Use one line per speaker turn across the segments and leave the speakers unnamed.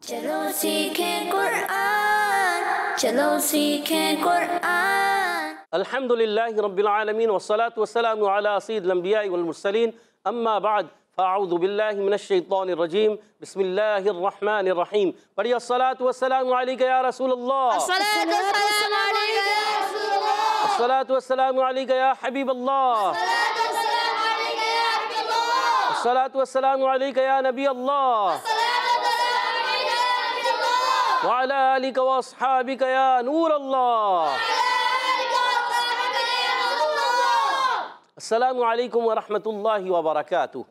चलो सीखें कुरान, चलो सीखें कुरान।
अल्हम्दुलिल्लाहि रब्बिल आलमीन वस्सलातु वस्सलामु अला सय्यिदिल अंबिया'i वल मुरसलीन अम्मा बअद फ़अऊज़ु बिल्लाहि मिनश शैतानिर रजीम बिस्मिल्लाहिर रहमानिर रहीम। पढ़िए अस्सलातु वस्सलामु अलैका या रसूलल्लाह, अस्सलातु वस्सलामु अलैका या हबीबल्लाह, अस्सलातु वस्सलामु अलैका या नबी अल्लाह व अला आलिका व अस्हाबिका या नूर अल्लाह। अस्सलामु अलैकुम व रहमतुल्लाहि व बरकातुहू।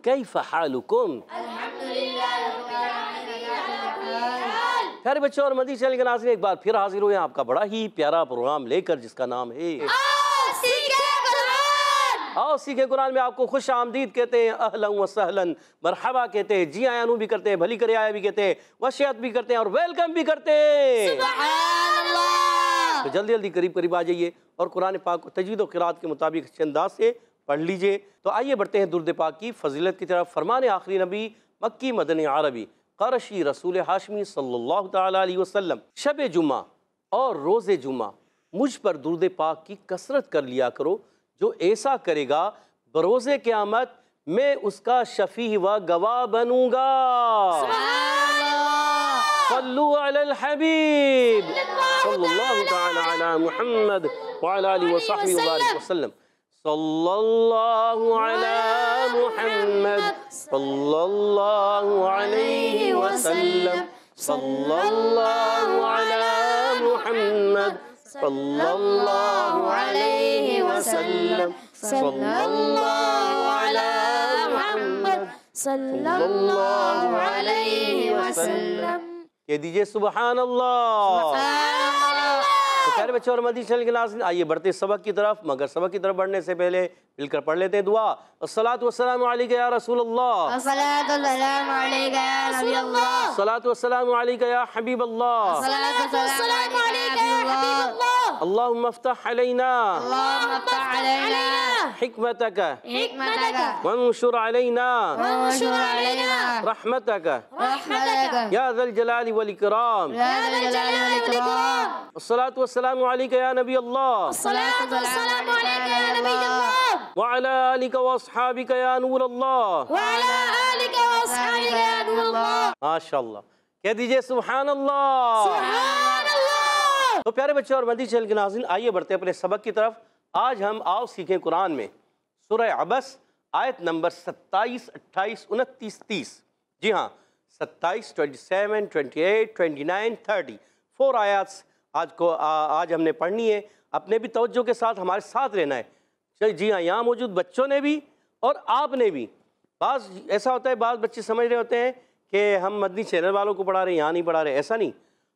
कैफ़ हालुकुम? प्यारे बच्चों और मदनी चैनल के नाज़रीन, एक बार फिर हाजिर हुए आपका बड़ा ही प्यारा प्रोग्राम लेकर जिसका नाम है आओ सीखे कुरान में आपको खुश आमदीद कहते हैं, अहलन व सहलन, मरहबा कहते हैं, जी आयानू भी करते हैं, भली करे आया भी कहते हैं, वशियत भी करते हैं और वेलकम भी करते हैं। तो जल्दी जल्दी करीब करीब आ जाइए और कुरान पाक को तजवीद और क़िराअत के मुताबिक अच्छे अंदाज से पढ़ लीजिए। तो आइए बढ़ते हैं दुरूद पाक की फजीलत की तरफ। फरमान आखिरी नबी मक्की मदनी अरबी क़रशी रसूल हाशमी सल्लल्लाहु तआला अलैहि वसल्लम, शब जुमा और रोज़े जुमा मुझ पर दुरूद पाक की कसरत कर लिया करो। जो ऐसा करेगा बरोज़े क़यामत मैं उसका शफ़ी व गवाह बनूंगा। सल्लु अलल हबीब सल्लल्लाहु तआला अला मुहम्मद व अला आलिहि व सहबिहि व बारिक वसल्लम। सल्लल्लाहु अला मुहम्मद सल्लल्लाहु अलैहि वसल्लम। सल्लल्लाहु अला मुहम्मद सल्लल्लाहु अलैहि वसल्लम। सल्लल्लाहु अला मुहम्मद सल्लल्लाहु अलैहि वसल्लम। कह दीजिए सुभान अल्लाह। तो प्यारे बच्चों और मदनी चैनल के नाज़रीन, आइए बढ़ते सबक की तरफ, मगर सबक की तरफ बढ़ने से पहले मिलकर पढ़ लेते हैं दुआ। अस्सलातु वस्सलामु अलैका या रसूलल्लाह, अस्सलातु वस्सलामु अलैका या नबी अल्लाह, अस्सलातु वस्सलामु अलैका या हबीब अल्लाह, अस्सलातु वस्सलामु अलैका या हबीब अल्लाह। अल्लाहुम्मा अफ्तह अलैना, अल्लाहुम्मा अफ्तह अलैना हिकमतक, हिकमतक वंशुर अलैना, वंशुर अलैना रहमतक, रहमतक या ज़ल जलाली वल इकराम, या ज़ल जलाली वल इकराम। अस्सलातु वस्सलामु अलैका या नबी अल्लाह, अस्सलातु वस्सलामु अलैका या नबी अल्लाह व अला आलिका व अस्हाबिका या नूर अल्लाह, व अला आलिका व अस्हाबिका या नूर अल्लाह। माशाअल्लाह, कह दीजिए सुभान अल्लाह, सुभान अल्लाह। तो प्यारे बच्चों और मदनी चैनल के नाज़रीन, आइए बढ़ते अपने सबक की तरफ। आज हम आओ सीखें कुरान में सूरह अबस आयत नंबर 27, 28, 29, 30। जी हाँ, 27, 27, 28, 29, 30 4 आयत आज हमने पढ़नी है। अपने भी तवज्जो के साथ हमारे साथ रहना है। जी हाँ, यहाँ मौजूद बच्चों ने भी और आपने भी। बाज़ ऐसा होता है, बाज़ बच्चे समझ रहे होते हैं कि हम मदनी चैनल वालों को पढ़ा रहे हैं, यहाँ नहीं पढ़ा रहे। ऐसा नहीं,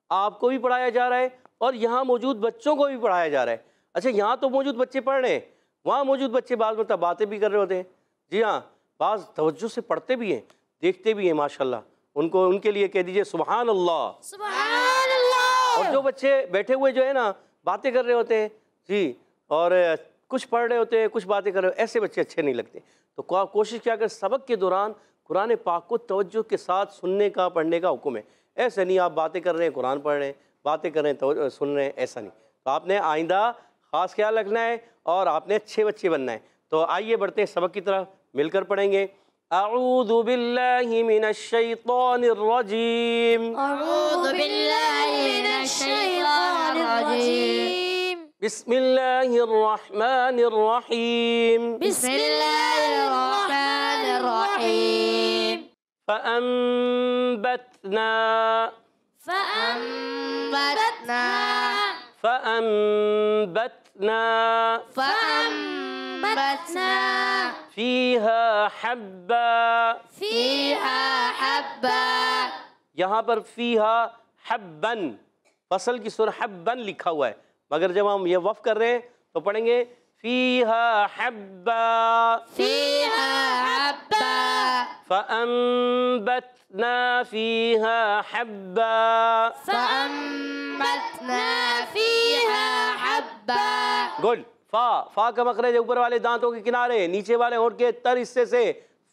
आपको भी पढ़ाया जा रहा है और यहाँ मौजूद बच्चों को भी पढ़ाया जा रहा है। अच्छा, यहाँ तो मौजूद बच्चे पढ़ रहे हैं, वहाँ मौजूद बच्चे बाज़ मतलब बातें भी कर रहे होते हैं। जी हाँ, बाज़ तवज्जो से पढ़ते भी हैं, देखते भी हैं माशाल्लाह। उनके लिए कह दीजिए सुभान अल्लाह, सुभान अल्लाह। और जो बच्चे बैठे हुए जो है ना बातें कर रहे होते हैं जी, और कुछ पढ़ रहे होते हैं, कुछ बातें कर रहे हो, ऐसे बच्चे अच्छे नहीं लगते। तो कोशिश क्या कर, सबक के दौरान कुरान पाक को तवज्जो के साथ सुनने का, पढ़ने का हुक्म है। ऐसे नहीं आप बातें कर रहे हैं, कुरान पढ़ रहे हैं, बातें कर रहे हैं तो सुन रहे हैं, ऐसा नहीं। तो आपने आइंदा ख़ास ख्याल रखना है और आपने अच्छे बच्चे बनना है। तो आइए बढ़ते हैं सबक की तरफ, मिलकर पढ़ेंगे। अऊज़ु बिल्लाहि मिनश शैतानिर रजीम, अऊज़ु बिल्लाहि मिनश शैतानिर रजीम, बिस्मिल्लाहिर रहमानिर रहीम, बिस्मिल्लाहिर रहमानिर रहीम। फ़अंबतना, फ़अंबतना, फ़अंबतना, फ़अंबतना फ़ीहा हब्बा, फ़ीहा हब्बा। यहाँ पर फ़ीहा हब्बन, फसल की सूरह हब्बन लिखा हुआ है, मगर जब हम ये वफ़ कर रहे हैं तो पढ़ेंगे फ़ीहा हब्बा, फ़ीहा हब्बा, फ़अंबतना फ़ीहा हब्बा, फ़अंबतना फ़ीहा हब्बा। गुड। फा का मखरज ऊपर वाले दांतों के किनारे, नीचे वाले होंठ के तर हिस्से से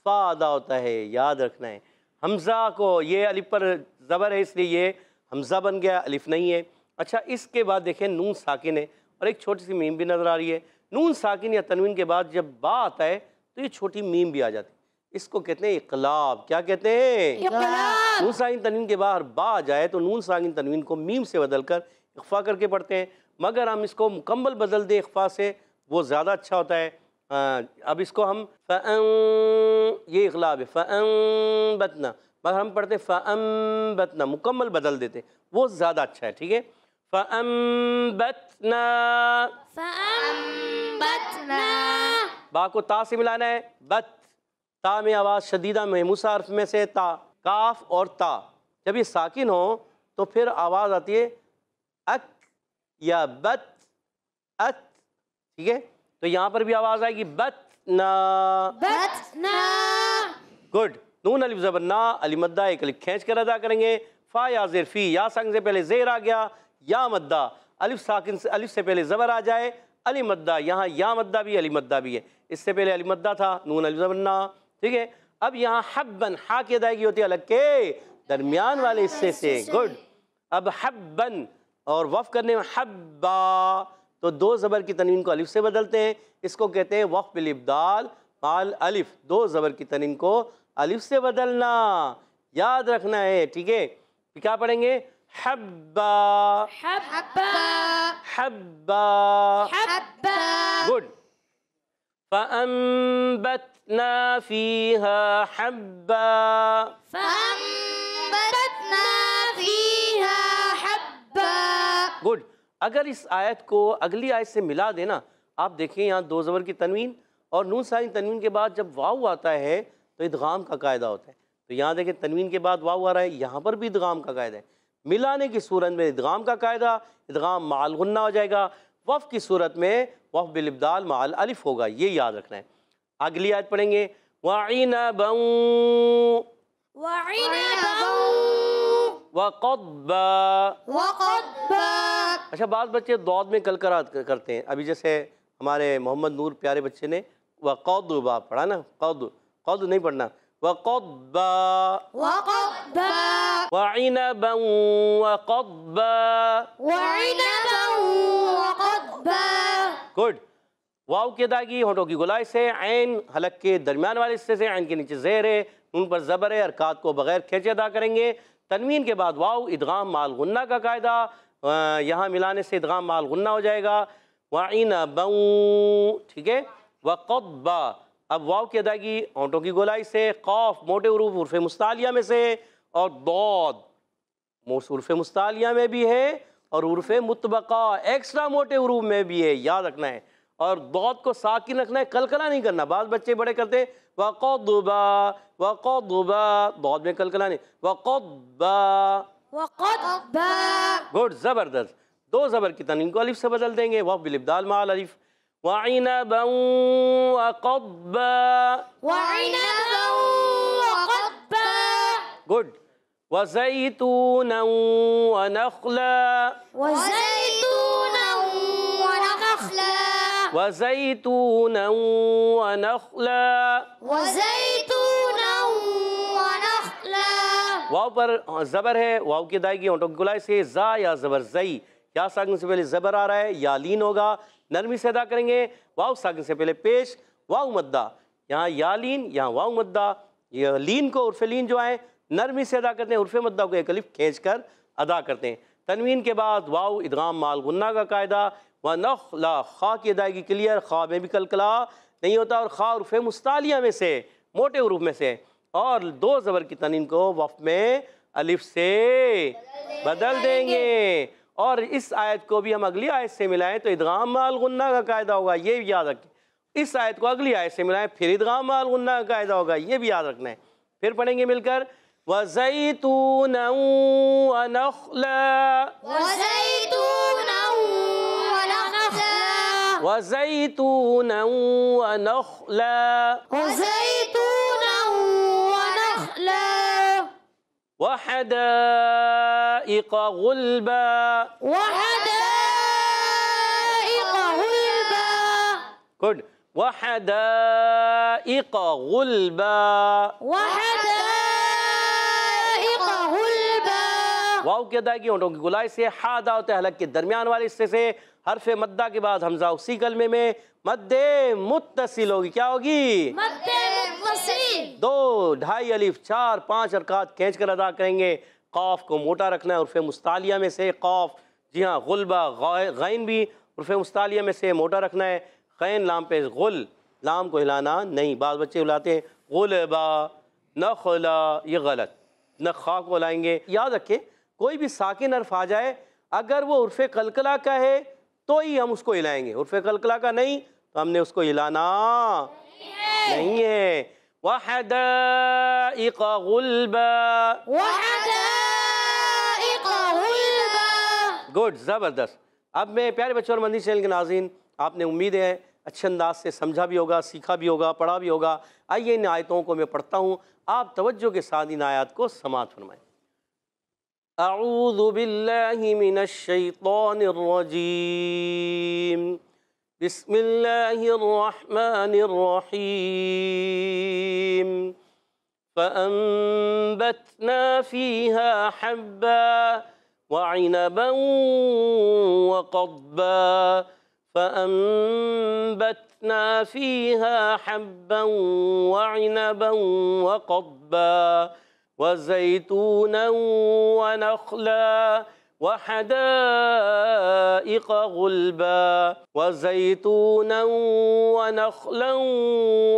फा अदा होता है, याद रखना है। हमज़ा को, ये अलिफ पर ज़बर है इसलिए ये हमज़ा बन गया, अलिफ नहीं है। अच्छा, इसके बाद देखें नून साकिन है और एक छोटी सी मीम भी नज़र आ रही है। नून साकिन या तनवीन के बाद जब बा आता है तो ये छोटी मीम भी आ जाती है, इसको कहते हैं इक़लाब। क्या कहते हैं? इक़लाब। नून साकिन तनवीन के बाहर बा आ जाए तो नून साकिन तनवीन को मीम से बदल कर इख्फा करके पढ़ते हैं, मगर हम इसको मुकम्मल बदल दें इख्फा से, वो ज़्यादा अच्छा होता है। अब इसको हम ये इक़लाब है, फ़अंबतना, मगर हम पढ़ते फ़अंबतना, मुकम्मल बदल देते, वो ज़्यादा अच्छा है। ठीक है, फ़अंबतना,
फ़अंबतना,
बा को ता से मिलाना है, बत, ता में आवाज़ शदीदा महमूसा हर्फ में से ता, काफ और ता, जब ये साकिन हो तो फिर आवाज़ आती है अक या बत अत। ठीक है, तो यहाँ पर भी आवाज़ आएगी बत ना,
बत ना।
गुड। नून अलिफ ज़बर ना, अली मद्दा एक अलिफ खींच कर अदा करेंगे। फ़ा या ज़ेर फ़ी, या साकिन से पहले ज़ेर आ गया, या मद्दा, अलिफ साकिन से, अलिफ से पहले ज़बर आ जाए, अली मद्दा, यहाँ या मद्दा भी अली मद्दा भी है, इससे पहले अली मद्दा था, नून अलिफ ज़बर ना। ठीक है, अब यहाँ हब्बन, हा की अदायगी होती है अलग के दरमियान वाले हिस्से से। गुड। अब हब्बन और वफ़ करने में हब्बा, तो दो ज़बर की तनवीन को अलिफ से बदलते हैं, इसको कहते हैं वफ़ बिल इब्दाल माल अलिफ, दो ज़बर की तनवीन को अलिफ से बदलना, याद रखना है। ठीक है, क्या पढ़ेंगे? हब्बा,
हब्बा,
हब्बा,
हब्बा।
गुड। फ़अंबतना फ़ीहा हब्बा,
फ़अंबतना फ़ीहा हब्बा।
गुड। अगर इस आयत को अगली आयत से मिला देना, आप देखें यहाँ दो ज़बर की तनवीन और नून साकिन तनवीन के बाद जब वाव आता है तो इदगाम का कायदा होता है। तो यहाँ देखें तनवीन के बाद वाव आ रहा है, यहाँ पर भी इदगाम का कायदा है। मिलाने की सूरत में इदगाम का कायदा, इदगाम माल गुन्ना हो जाएगा। वफ़ की सूरत में वफ़ बिल इब्दाल माल अलिफ होगा, ये याद रखना है। अगली आयत पढ़ेंगे वइनबन वक़द्बा,
वक़द्बा।
अच्छा, बाज़ बच्चे दौद में कलकलात करते हैं, अभी जैसे हमारे मोहम्मद नूर प्यारे बच्चे ने वक़द्बा पढ़ा ना, क़द क़द नहीं पढ़ना, वक़द्बा,
वक़द्बा,
वइनबन वक़द्बा,
वइनबन वक़द्बा।
गुड। वाव की अदायगी होंठों की गोलाई से, ऐन हलक के दरमियान वाले हिस्से से, ऐन के नीचे ज़ेर है, नून पर ज़बर है, हरकात को बगैर खींचे अदा करेंगे। तनवीन के बाद वाव, इदगाम माल गुन्ना का कायदा, यहाँ मिलाने से इदगाम माल गुन्ना हो जाएगा। वइनबन, ठीक है, वक़द्बा। अब वाव की अदायगी होंठों की गोलाई से, क़ाफ मोटे उरूफ उर्फ़ मुस्तालिया में से, और दौद उर्फ़ मुस्तालिया में भी है और उर्फ़ मुतबका एक्स्ट्रा मोटे उरूफ में भी है, याद रखना है। और दौद को साकिन रखना है, कलकला नहीं करना। बाज़ बच्चे बड़े करते हैं वक़द्बा वक़द्बा, दौद में कलकला नहीं, वक़द्बा,
वक़द्बा।
गुड, ज़बरदस्त। दो ज़बर की तनवीन को अलिफ से बदल देंगे, वफ़ बिल इब्दाल माल अलिफ। वइनबन वक़द्बा,
वइनबन वक़द्बा।
गुड। वज़ैतूनन वनख़ला,
वज़ैतूनन वनख़ला,
वज़ैतूनन वनख़ला,
वज़ैतूनन वनख़ला।
वाव पर ज़बर है, वाव की अदायगी होंठों की गोलाई से, ज़ा या ज़बर ज़ई, या साकिन से पहले ज़बर आ रहा है, या लीन होगा, नरमी से अदा करेंगे। वाव साकिन से पहले पेश, वाव मद्दा, यहाँ या लीन, यहाँ वाव मद्दा। ये लीन को उर्फ़ लीन जो है नरमी से अदा करते हैं, उर्फ़ मद्दा को एक अलिफ खींच कर अदा करते हैं। तनवीन के बाद वाव, इदगाम माल गुन्ना का कायदा। वनख़ला, खा की अदायगी क्लियर, खा में भी कलकला नहीं होता, और खा उर्फ़ मुस्तालिया में से, मोटे उरूफ में से, और दो ज़बर की तनवीन को वफ़ में अलिफ से बदल देंगे। और इस आयत को भी हम अगली आयत से मिलाएं तो इदगाम माल गुन्ना का कायदा होगा, ये भी याद रखें। इस आयत को अगली आयत से मिलाएं फिर इदगाम माल गुन्ना का कायदा होगा, ये भी याद रखना है। फिर पढ़ेंगे मिलकर वज़ैतूनन वनख़ला,
वज़ैतूनन वनख़ला,
वज़ैतूनन वनख़ला,
वज़ैतूनन वनख़ला।
वहदाइक़ गुल्बा,
वहदाइक़ गुल्बा।
गुड। वहदाइक़ गुल्बा,
वहदाइक़ गुल्बा।
वाव की अदायगी होंठों की गुलाई से, हादा होता है हलक के दरमियान वाले हिस्से से, हरफ मद्दा के बाद हमजा उसी कलमे में मद्दे मुत्तसिल होगी। क्या होगी?
मद्दे मुत्तसिल।
2, 2.5 अलिफ 4, 5 हरकत खींच कर अदा करेंगे। क़ाफ को मोटा रखना है, उर्फ़े मुस्तालिया में से क़ाफ, जी हाँ, गुल्बा, गैन भी उर्फ़े मुस्तालिया में से मोटा रखना है। गैन लाम पे गुल, लाम को हिलाना नहीं। बाज़ बच्चे हिलाते हैं गुलबा, नखला, ये गलत। न खा को हिलाएंगे। याद रखें, कोई भी साकिन हर्फ आ जाए, अगर वो उर्फ़े कलकला का है तो ही हम उसको हिलाएंगे, उर्फ़े कलकला का नहीं तो हमने उसको हिलाना नहीं है। वहदाइक़ गुल्बा,
वहदाइक़ गुल्बा।
गुड, ज़बरदस्त। अब मैं प्यारे बच्चों और मंदी चैनल के नाज़रीन, आपने उम्मीद है अच्छे अंदाज से समझा भी होगा, सीखा भी होगा, पढ़ा भी होगा। आइए इन आयतों को मैं पढ़ता हूँ, आप तवज्जो के साथ इन आयत को समाअत फरमाएं। अऊज़ु बिल्लाहि मिनश शैतानिर रजीम, बिस्मिल्लाहिर रहमानिर रहीम। फ़अंबतना फ़ीहा हब्बा वइनबन वक़द्बा, फ़अंबतना फ़ीहा हब्बन वइनबन वक़द्बा, वज़ैतूनन वनख़ला वहदाइक़ गुल्बा, वज़ैतूनन वनख़लन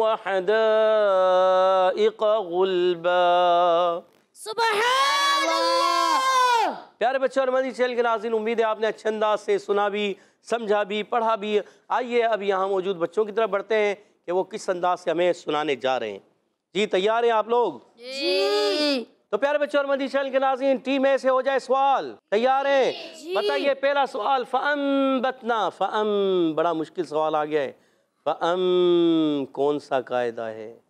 वहदाइक़ गुल्बा।
सुबहानल्लाह।
प्यारे बच्चों और मदनी चैनल के नाज़रीन, उम्मीद है आपने अच्छे अंदाज से सुना भी, समझा भी, पढ़ा भी। आइए अब यहाँ मौजूद बच्चों की तरफ बढ़ते हैं कि वो किस अंदाज से हमें सुनाने जा रहे हैं। जी तैयार हैं आप लोग?
जी।
तो प्यारे बच्चों और मदनी चैनल के नाज़रीन, टीम ए से हो जाए सवाल। तैयार हैं? बताइए पहला सवाल। फ़अंबतना, फ़अम बड़ा मुश्किल सवाल आ गया है। फ़अम कौन सा कायदा है?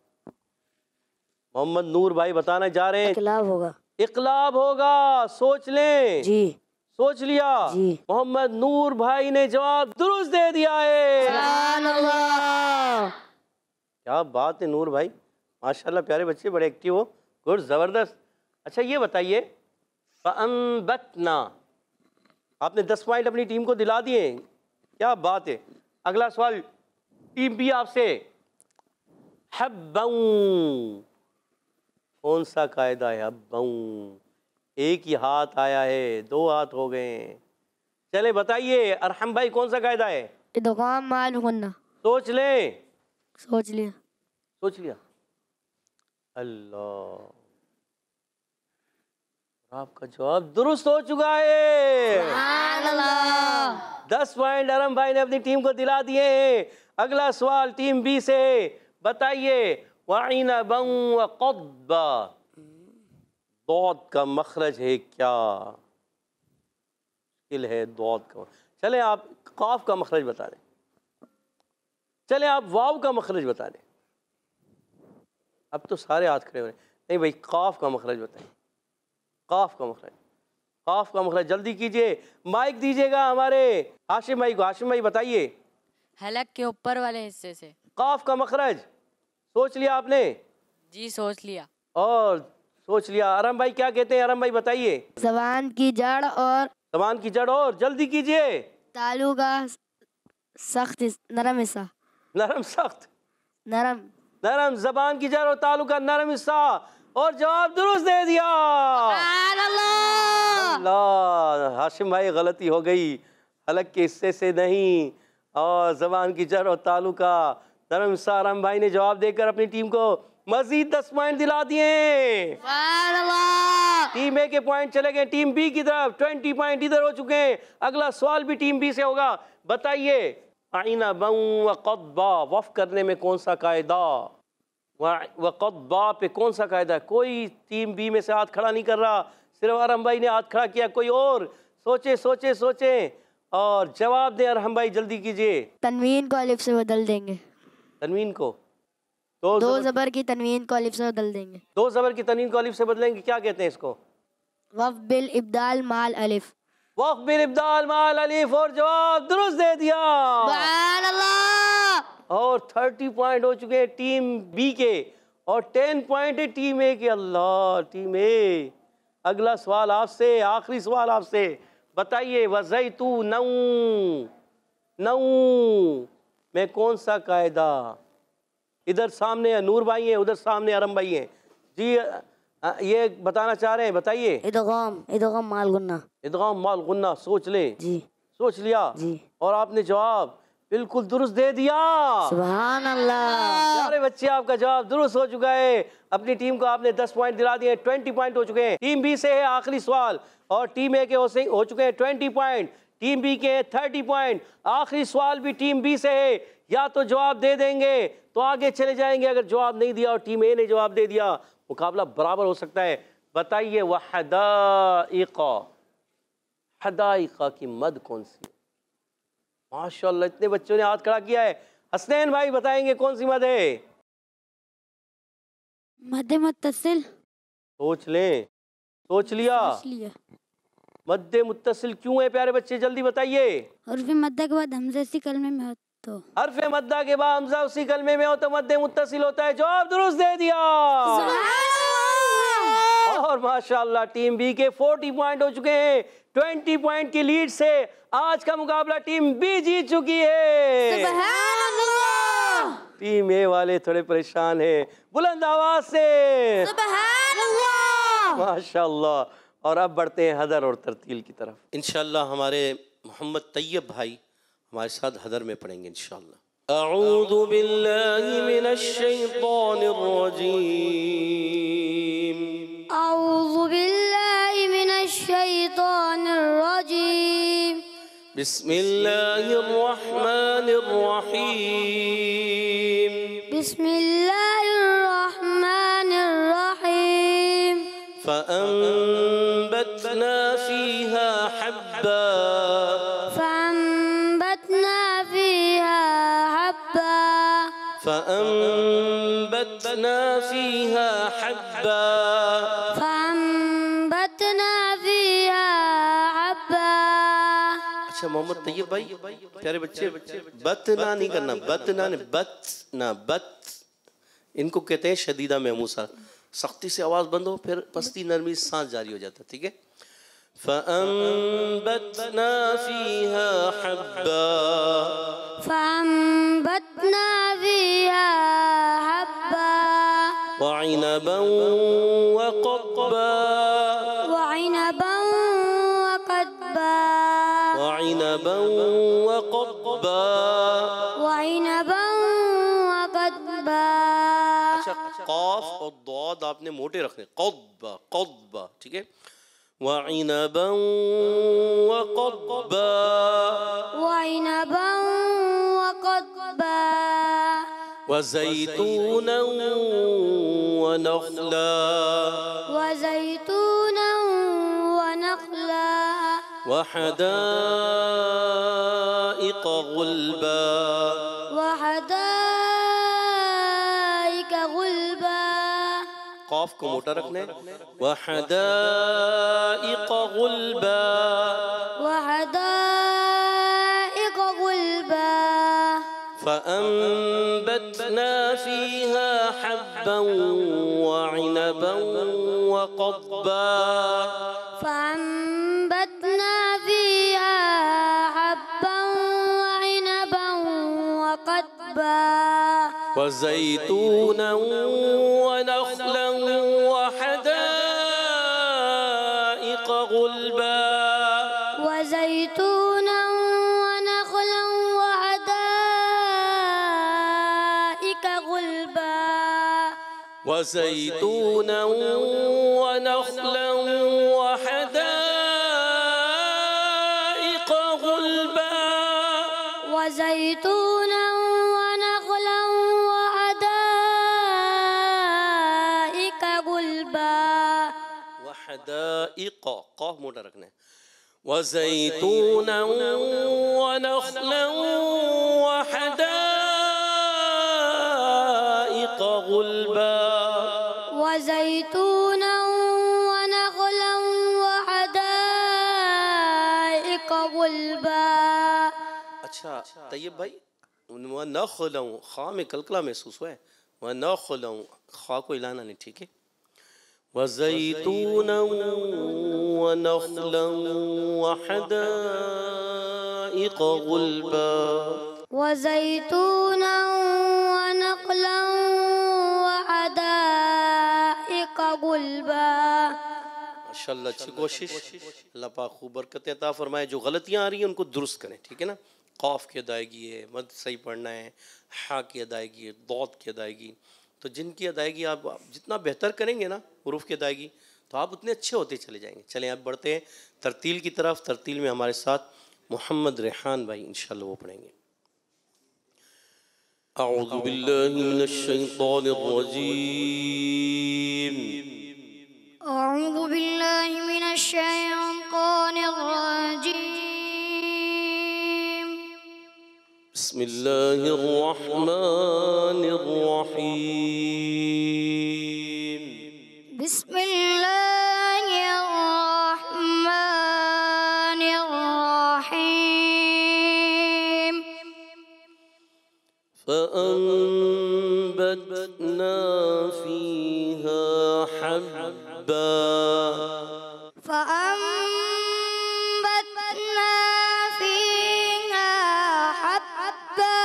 मोहम्मद नूर भाई बताना जा रहे हैं।
इक़लाब होगा।
इक़लाब होगा, सोच लें।
जी।
सोच लिया?
जी।
मोहम्मद नूर भाई ने जवाब दुरुस्त दे दिया है।
सुबहानल्लाह।
क्या बात है नूर भाई, माशाल्लाह, प्यारे बच्चे, बड़े एक्टिव हो। गुड, ज़बरदस्त। अच्छा ये बताइए, फ़अंबतना, आपने 10 पॉइंट अपनी टीम को दिला दिए, क्या बात है। अगला सवाल टीम बी आपसे, हब्बन कौन सा कायदा है? हब्बन, एक ही हाथ आया है, 2 हाथ हो गए हैं। चले बताइए अरहम भाई, कौन सा कायदा है?
इदग़ाम माल गुन्ना।
सोच लें।
सोच लिया।
सोच लिया? अल्लाह, आपका जवाब दुरुस्त हो चुका है। 10 पॉइंट अरहम भाई ने अपनी टीम को दिला दिए हैं। अगला सवाल टीम बी से, बताइए वइनबन वक़द्बा, दौद का मखरज है क्या? मुश्किल है दौद का। चले आप काफ का मखरज बता दें। चले आप वाव का मखरज बता दें। अब तो सारे हाथ खड़े हो रहे हैं। नहीं भाई, काफ का मखरज बताएं। काफ का मखरज, काफ का मखरज, जल्दी कीजिए। माइक दीजिएगा हमारे हाशिम भाई को। हाशिम भाई बताइए।
हलक के ऊपर वाले हिस्से से।
काफ का मखरज सोच लिया आपने?
जी सोच लिया।
और सोच लिया। अरम भाई क्या कहते हैं? अरम भाई बताइए।
ज़बान की जड़ और,
ज़बान की जड़ और, जल्दी कीजिए।
तालू का सख्त नरम हिस्सा।
नरम सख्त,
नरम।
नरम, ज़बान की जड़ और तालु का नरम हिस्सा। और जवाब दुरुस्त दे दिया। अल्लाह, हाशिम भाई गलती हो गई, हलक के हिस्से से नहीं और ज़बान की जड़ और तालु का नरम हिस्सा। अरम भाई ने जवाब देकर अपनी टीम को मजीद 10 पॉइंट दिला दिए। टीम ए के पॉइंट चले गए टीम बी की तरफ। 20 पॉइंट इधर हो चुके हैं। अगला सवाल भी टीम बी से होगा। बताइए आइनबन वक़द्बा, वफ़ करने में कौन सा कायदा? वक़द्बा पे कौन सा कायदा है? कोई टीम बी में से हाथ खड़ा नहीं कर रहा, सिर्फ अरहम भाई ने हाथ खड़ा किया। कोई और सोचे सोचे सोचे और जवाब दें। अरहम भाई जल्दी कीजिए।
तनवीन को अलिफ से बदल देंगे।
तनवीन को
दो ज़बर की तनवीन को अलिफ से बदल देंगे।
2 ज़बर की तनवीन को अलिफ से बदलेंगे। क्या कहते हैं इसको?
वफ़ बिल इब्दाल माल अलिफ।
वफ़ बिल इब्दाल माल अलिफ। और जवाब दुरुस्त दे दिया। और 30 पॉइंट हो चुके हैं टीम बी के और 10 पॉइंट है टीम ए के। अल्लाह, टीम ए। अगला सवाल आपसे, आखिरी सवाल आपसे, बताइए वज़ैतूनौ नौ में कौन सा कायदा? इधर सामने नूर भाई हैं, उधर सामने अरम भाई हैं जी। ये बताना चाह रहे हैं, बताइए।
इदगाम माल गुन्ना।
इदगाम माल गुन्ना। सोच लें
जी।
सोच लिया
जी।
और आपने जवाब बिल्कुल दुरुस्त दे दिया।
सुभान अल्लाह।
प्यारे बच्चे, आपका जवाब दुरुस्त हो चुका है। अपनी टीम को आपने 10 पॉइंट दिला दिए, 20 पॉइंट हो चुके हैं। टीम बी से है आखिरी सवाल और टीम ए के हो चुके हैं 20 पॉइंट, टीम बी के 30 पॉइंट। आखिरी सवाल भी टीम बी से है, या तो जवाब दे देंगे तो आगे चले जाएंगे, अगर जवाब नहीं दिया और टीम ए ने जवाब दे दिया मुकाबला बराबर हो सकता है। बताइए वह हदाइका की मद कौन सी? माशाअल्लाह, इतने बच्चों ने हाथ खड़ा किया है। हसनैन भाई बताएंगे कौन सी मद है?
मद मुत्तसिल।
सोच लें। सोच लिया? मद मुत्तसिल क्यों है प्यारे बच्चे, जल्दी बताइए।
हर्फ मद्दा के बाद हमजा उसी कलमे में हो तो।
हर्फ मद्दा के बाद हमजा उसी कलमे में हो तो मद मुत्तसिल होता है। जवाब दुरुस्त दे दिया। और माशाअल्लाह टीम बी के 40 पॉइंट हो चुके हैं। 20 पॉइंट की लीड से आज का मुकाबला टीम बी जीत चुकी है।
सुभान
टीम ए वाले थोड़े परेशान हैं, बुलंद आवाज से
अल्लाह।
माशाअल्लाह। और अब बढ़ते हैं हदर और तरतील की तरफ। इंशाअल्लाह हमारे मोहम्मद तैयब भाई हमारे साथ हदर में पढ़ेंगे इंशाअल्लाह। अऊज़ु बिल्लाहि मिनश शैतानिर रजीम।
अऊज़ु बिल्लाहि मिनश शैतानिर रजीम।
बिस्मिल्लाहिर रहमानिर रहीम।
बिस्मिल्लाहिर रहमानिर रहीम।
फ़अंबतना फ़ीहा हब्बा।
फ़अंबतना फ़ीहा हब्बा।
फ़अंबतना फ़ीहा हब्बा।
फ़अंबतना फ़ीहा हब्बा।
अच्छा मोहम्मद तैयब भाई, प्यारे बच्चे, बतना नहीं करना, बतना नहीं, बत इनको कहते हैं शदीदा महमूसा। सख्ती से आवाज बंद हो, फिर पस्ती नरमी सांस जारी हो जाता, ठीक है। फ़अंबतना फ़ीहा हब्बा।
फ़अंबतना फ़ीहा हब्बा।
वइनबन वक़ब्बा।
वइनबन वक़ब्बा।
वइनबन वक़ब्बा।
वइनबन वक़ब्बा।
अच्छा, क़ाफ और दाद आपने मोटे रखने, क़ब्बा क़ब्बा, ठीक है। वइनबन वक़ब्बा।
वइनबन वक़ब्बा।
वज़ैतूनन वनख़ला।
वज़ैतूनन वनख़ला।
वहदाइक़ गुल्बा।
वहदाइक़ गुल्बा।
क़ाफ को मोटा रखने, वहदाइक़ गुल्बा।
वहदाइक़ गुल्बा।
फ़अंबतना फ़ीहा हब्बन वइनबन वक़ब्बा।
फ़अंबतना फ़ीहा हब्बन वइनबन वक़ब्बा।
वज़ैतूनन वनख़लन वहदाइक़ गुल्बा।
वज़ैतूनन वनख़लन वहदाइक़ गुल्बा।
वज़ैतूनन वनख़लन वहदाइक़ गुल्बा।
वज़ैतूनन वनख़लन वहदाइक़ गुल्बा।
वहदाइक़, क़ाफ मोटा रखना है। वज़ैतूनन वनख़लन वहदाइक़ गुल्बा।
वज़ैतूनन वनख़लन वहदाइक़ गुल्बा।
अच्छा तैयब भाई, व नखलऊ, खा में कलकला महसूस हुआ है, व नखलऊ, खा को हिलाना नहीं, ठीक है। व ज़ैतूनन व नखलन व हदाइक़ गुल्बा,
वज़ैतूना वनख़ला वहदाइक़ गुल्बा।
माशाअल्लाह, अच्छी कोशिश। अल्लाह पाक खूब बरकत अता फरमाए। जो गलतियाँ आ रही हैं उनको दुरुस्त करें, ठीक है ना। क़ाफ की अदायगी है, मद सही पढ़ना है, हा की अदायगी है, दौद की अदायगी, तो जिनकी अदायगी आप जितना बेहतर करेंगे ना हुरूफ की अदायगी, तो आप उतने अच्छे होते चले जाएंगे। चलें अब बढ़ते हैं तरतील की तरफ। तरतील में हमारे साथ मोहम्मद रेहान भाई इंशाअल्लाह वो पढ़ेंगे। अऊज़ु बिल्लाहि मिनश शैतानिर रजीम,
अऊज़ु बिल्लाहि मिनश शैतानिर रजीम,
बिस्मिल्लाहिर रहमानिर रहीम,
बिस्मिल्लाहिर रहमानिर रहीम।
फ़अंबतना फ़ीहा हब्बा,
फ़अंबतना फ़ीहा हब्बा,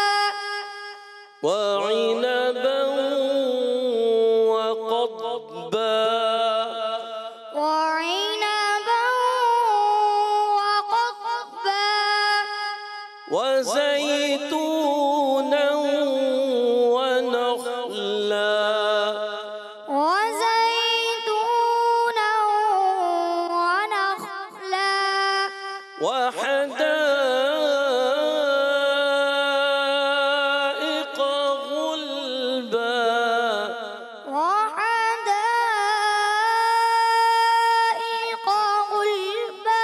वइनबन वक़द्बा,
वइनबा वक़द्बा,
वज़ैतूनन वनख़ला,
वज़ैतूना वनख़ला,
वहदाइक़ गुल्बा,
वहदाइक़ गुल्बा।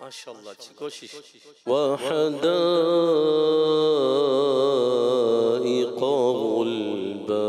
माशाअल्लाह, अच्छी कोशिश। वहदाइक़ गुल्बा,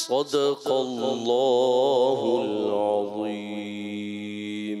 सदक़ल्लाहुल अज़ीम।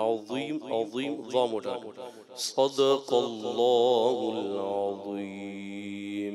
अज़ीम अज़ीम ज़ाम उठा, सदक़ल्लाहुल अज़ीम।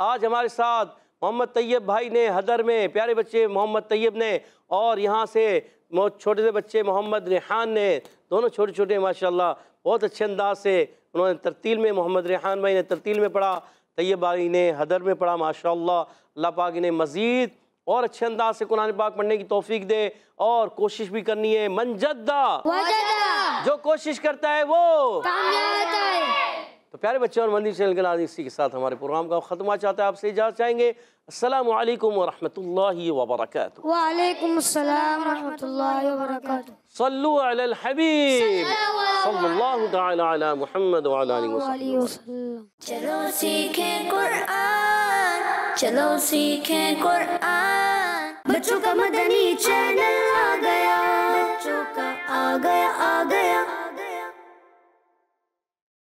आज हमारे साथ मोहम्मद तैयब भाई ने हदर में, प्यारे बच्चे मोहम्मद तैयब ने, और यहाँ से छोटे से बच्चे मोहम्मद रेहान ने, दोनों छोटे छोटे माशाअल्लाह बहुत अच्छे अंदाज से उन्होंने तरतील में, मोहम्मद रेहान भाई ने तरतील में पढ़ा, तैयब भाई ने हदर में पढ़ा। माशाअल्लाह, अल्लाह पाक इन्हें मज़ीद और अच्छे अंदाज से कुरान पाक पढ़ने की तौफीक दे, और कोशिश भी करनी है। मनजद्दा,
वजदा,
जो कोशिश करता है वो
कामयाब होता है।
तो प्यारे बच्चे और मंदिर चैनल के नाज़रीन, इसी के साथ हमारे प्रोग्राम का ख़त्म हुआ चाहता है। आपसे इजाज़त चाहेंगे। अस्सलामु अलैकुम व रहमतुल्लाहि व बरकातुहू।
वालेकुम अस्सलाम व रहमतुल्लाहि व बरकातुहू।
सल्लु अलल हबीब। सल्लल्लाहु तआला अला मुहम्मद व अला आलिहि वसल्लम।
चलो सीखें कुरान, चलो सीखें कुरान। बच्चों का मदनी चैनल आ गया, बच्चों का आ गया।